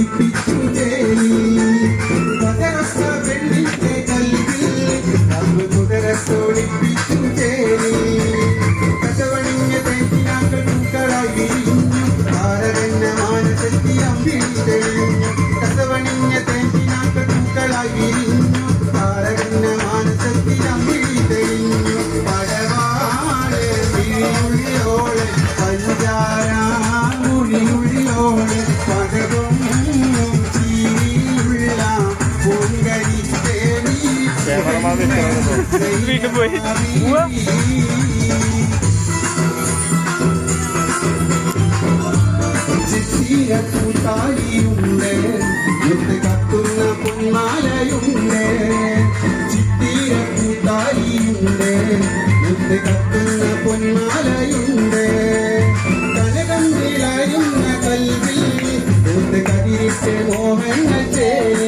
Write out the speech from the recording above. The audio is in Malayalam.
ഒളിപ്പിച്ചു തേനി പതറത്ത പെണ്ണിന്റെ കൽവിൽ അമ്പ് കുതിരത്തൊളിപ്പിച്ചു തേനി കസവണിഞ്ഞ തേക്കിനാക്കൾ പൂക്കളായി വിരിഞ്ഞു താരകന്ന മാനസത്തി അമ്പിളി തെളിഞ്ഞു കസവണിഞ്ഞ തേക്കിനാക്കൾ പൂക്കളായി വിരിഞ്ഞു താരകന്ന മാനസത്തി അമ്പിളി തെളിഞ്ഞു പടവാളെ വിളിയുള്ളിയോളെ പഞ്ചാരാമുളിയുള്ളിയോളെ പടവും ചീരിയുള്ള പൊങ്കരി തേനി വീട്ടിൽ പോയി ചിത്തിരപ്പൂത്താലിയുണ്ട് മുത്ത് കത്തുന്ന പൊന്മാലയുണ്ട് ചിത്തിരപ്പൂത്താലിയുണ്ട് മുത്ത് കത്തുന്ന പൊന്മാലയുണ്ട് കനകം വിളയുന്ന കൽവിൽ മുത്ത് കതിരിട്ട് മോഹങ്ങൾ ചേരി